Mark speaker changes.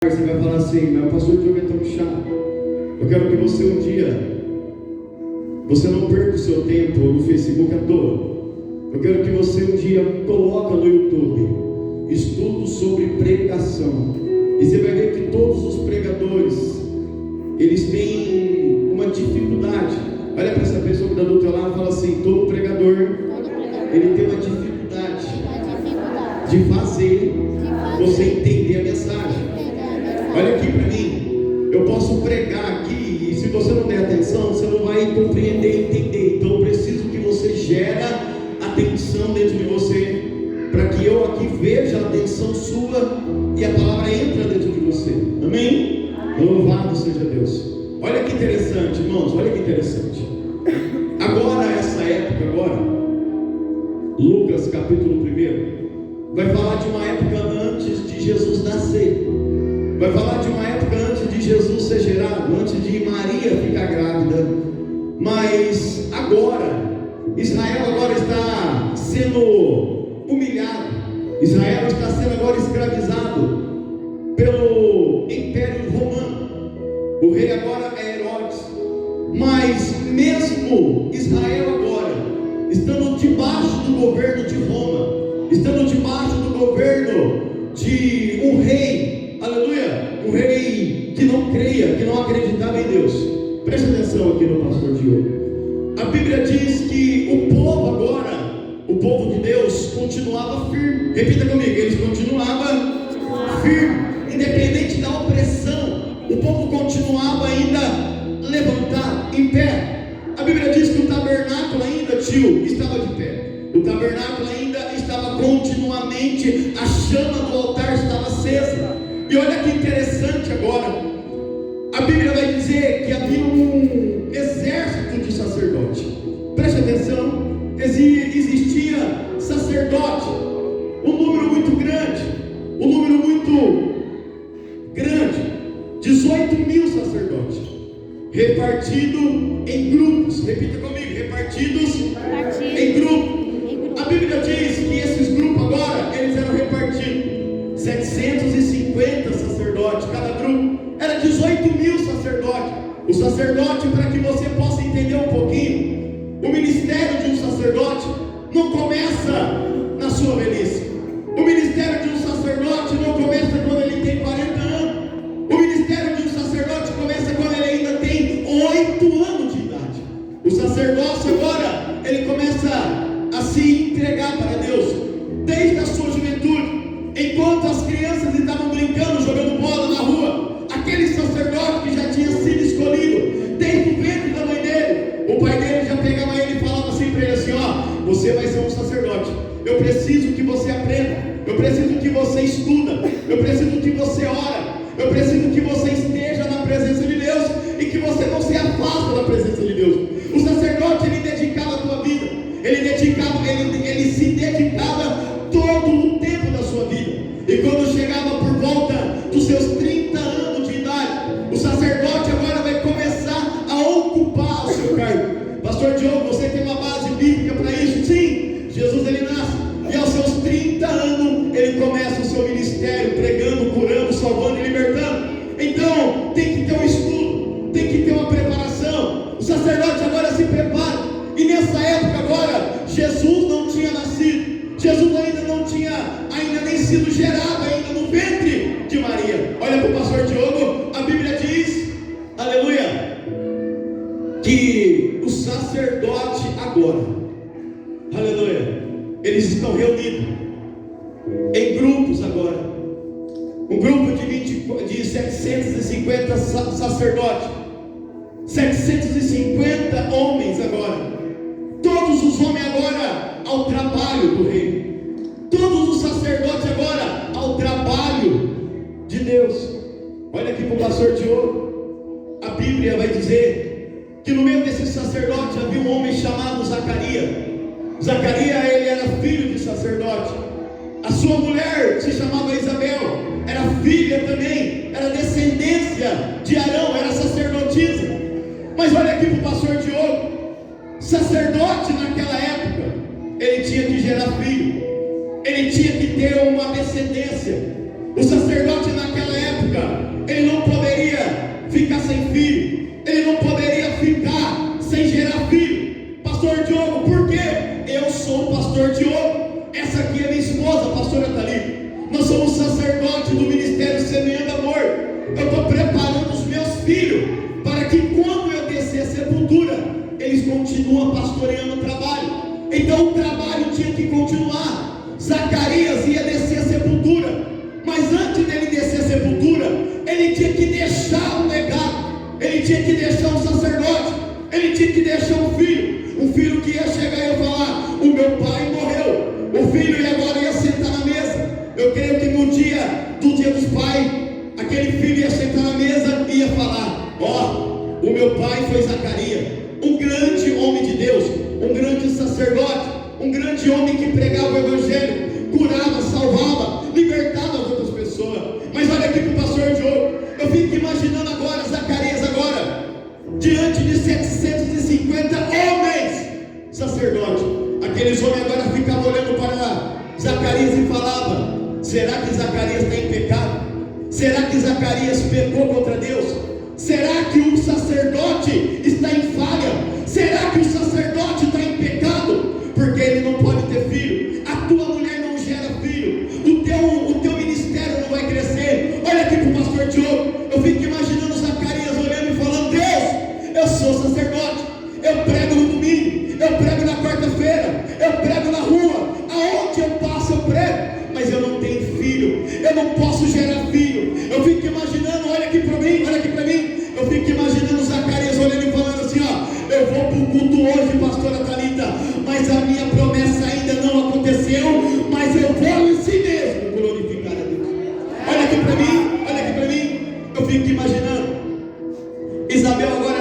Speaker 1: Você vai falar assim: mas o pastor Diogo é tão chato. Eu quero que você um dia, você não perca o seu tempo no Facebook à toa. Eu quero que você um dia coloque no YouTube estudos sobre pregação, e você vai ver que todos os pregadores, eles têm uma dificuldade. Olha para essa pessoa que está do teu lado e fala assim: todo pregador, ele tem uma dificuldade de fazer você entender a mensagem. Olha aqui para mim, eu posso pregar aqui e se você não der atenção, você não vai compreender e entender. Então eu preciso que você gere atenção dentro de você, para que eu aqui veja a atenção sua e a palavra entra dentro de você. Amém? Louvado seja Deus. Olha que interessante, irmãos, olha que interessante. Agora, essa época agora, Lucas capítulo 1, vai falar de uma época antes de Jesus nascer. Vai falar de uma época antes de Jesus ser gerado, antes de Maria ficar grávida. Mas agora, Israel agora está sendo humilhado. Israel está sendo agora escravizado pelo Império Romano. O rei agora é Herodes. Mas mesmo Israel agora, estando debaixo do governo de Roma, estando debaixo do governo de um rei, aleluia, um rei que não creia, que não acreditava em Deus. Preste atenção aqui no pastor Diogo. A Bíblia diz que o povo agora, o povo de Deus, continuava firme. Repita comigo: eles continuavam firme, independente da opressão. O povo continuava ainda levantado, em pé. A Bíblia diz que o tabernáculo ainda, estava de pé. O tabernáculo ainda estava continuamente, a chama do altar estava acesa. E olha que interessante agora, a Bíblia vai dizer que havia um exército de sacerdote. Preste atenção, existia sacerdote, um número muito grande, 18.000 sacerdotes, repartidos em grupos. Repita comigo: repartidos em grupos. A Bíblia diz que esses grupos agora, eles eram repartidos 750 sacerdotes, cada grupo era 18.000 sacerdotes. O sacerdote, para que você possa entender um pouquinho, o ministério de um sacerdote não começa na sua velhice. O ministério de um sacerdote não começa quando ele tem 40 anos. O ministério de um sacerdote começa quando ele ainda tem 8 anos de idade. O sacerdócio agora, ele começa a se entregar para Deus desde a sua juventude. Enquanto as crianças estavam brincando, jogando bola na rua, aquele sacerdote que já tinha sido escolhido desde o ventre da mãe dele, o pai dele já pegava ele e falava assim para ele assim: ó, você vai ser um sacerdote. Eu preciso que você aprenda, eu preciso que você estuda, eu preciso que você ora, eu preciso que você esteja na presença de Deus e que você não se afaste da presença de Deus. O sacerdote, ele dedicava a tua vida, ele se dedicava todo o tempo da sua vida. E quando chegava por volta dos seus 30 anos de idade, o sacerdote agora vai começar a ocupar o seu cargo. Pastor Diogo, você tem uma base bíblica para isso? Sim, Jesus ele nasce e aos seus 30 anos ele começa o seu ministério, pregando, curando, salvando e libertando. Então tem que ter um estudo, tem que ter uma preparação. O sacerdote agora se prepara. E nessa época agora, Jesus não tinha nascido. Jesus ainda não tinha nem sido gerado ainda no ventre de Maria. Olha para o pastor Diogo, a Bíblia diz, aleluia, que o sacerdote agora, aleluia, eles estão reunidos em grupos agora. Um grupo de 750 sacerdotes, 750 homens agora. Todos os homens agora ao trabalho do rei. Todos os sacerdotes agora ao trabalho de Deus. Olha aqui para o pastor Diogo. A Bíblia vai dizer que no meio desses sacerdotes havia um homem chamado Zacarias. Zacarias, ele era filho de sacerdote. A sua mulher se chamava Isabel, era filha também, era descendência de Arão, era sacerdotisa. Mas olha aqui para o pastor Diogo. Sacerdote naquela época, ele tinha que gerar filho, ele tinha que ter uma descendência. O sacerdote naquela época, ele não poderia ficar sem filho, ele não poderia ficar sem gerar filho. Pastor Diogo, por quê? Eu sou o pastor Diogo, essa aqui é minha esposa, a pastora Thalita. Nós somos sacerdotes do Ministério Semeando Amor. Eu estou preparando os meus filhos para que quando eu descer a sepultura, eles continuam pastoreando o trabalho. Então o trabalho tinha que continuar. Zacarias ia descer a sepultura, mas antes dele descer a sepultura, ele tinha que deixar um legado, ele tinha que deixar um sacerdote, ele tinha que deixar um filho que ia chegar e ia falar: o meu pai morreu, o filho e agora ia sentar na mesa. Eu creio que no dia dos pais, aquele filho ia sentar na mesa e ia falar: ó, o meu pai foi Zacarias, um grande homem de Deus, um grande sacerdote, um grande homem que pregava o evangelho, curava, salvava, libertava as outras pessoas. Mas olha aqui para o pastor Diogo, eu fico imaginando agora Zacarias agora, diante de 750 homens, sacerdote. Aqueles homens agora ficavam olhando para Zacarias e falavam: será que Zacarias está em pecado? Será que Zacarias pecou contra Deus? Será que o sacerdote está em falha? Será que o sacerdote está em pecado? Porque ele não pode ter filho, a tua mulher não gera filho, o teu ministério não vai crescer. Olha aqui para o pastor Diogo, eu fico imaginando Zacarias olhando e falando: Deus, eu sou sacerdote, eu prego no domingo, eu prego na quarta-feira, eu prego na rua, aonde eu passo eu prego, mas eu não tenho filho, eu não posso gerar filho. Eu fico imaginando, olha aqui para mim, eu fico imaginando Zacarias olhando e falando assim: ó, eu vou para o culto hoje, pastora Thalita, mas a minha promessa ainda não aconteceu, mas eu vou em si mesmo glorificar a Deus. Olha aqui para mim, eu fico imaginando Isabel agora